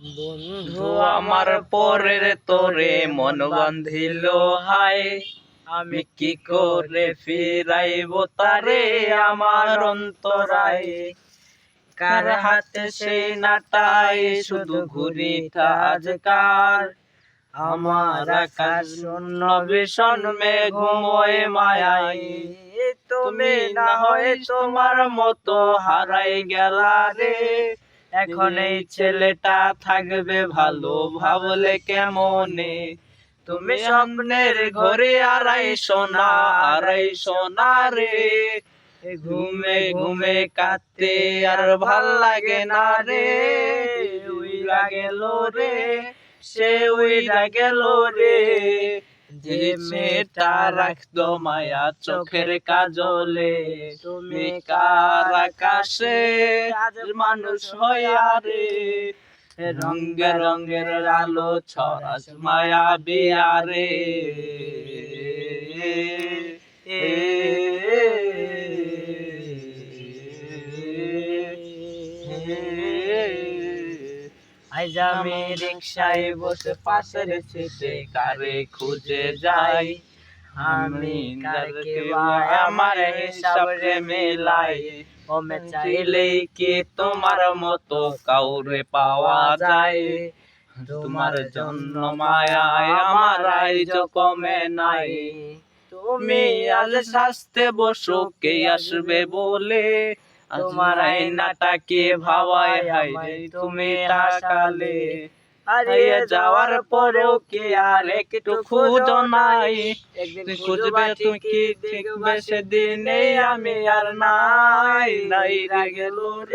বন্ধু আমার পরের তোরে মন বান্ধিল হায়, আমি কি করে ফিরাইব তারে আমার অন্তরায়। কার হাতে সেই নাটাই শুধু ঘুরিটা আজকার, আমার আকাশ শূন্য ভীষণ মেঘময় মায়ায়। তুমি না হয় তোমার মতো হারাই গেলা রে, এখন এই ছেলেটা থাকবে ভালো ভাবলে কেমনে। তুমি স্বপ্নের ঘরে আড়াই সোনা রে, ঘুমে ঘুমে কাঁদতে আর ভাল লাগে না রে। উইরা গেল রে, সে উইরা গেল রে, যে মেয়েটা রাখতো মায়া চোখের কাজলে। তুমি কার আকাশে আজ মানুষ হইয়া রে, রঙে রঙের আলো ছড়াস মায়া বিয়ারে। আজ আমি রিকশায় বসে পাশের সিটে কারে খুঁজে যাই, আমি কারকে আমার হিসাবে মেলাই। ওমে চাইলেই কি তোমার মতো কাউরে পাওয়া যায়, তোমার জন্য মায়ায় আমার আইজ কমে নাই। তুমি আজ শাস্তে বসো কে আসবে বলে, তোমার আয়নাটা কে ভাবায় হায় তুমি তাকালে। হারিয়ে যাওয়ার পরেও কি আর একটু খুঁজো নাই, একদিন খুঁজবে তুমি কি দেখবে সেদিনে আমি আর নাই। নাই গেল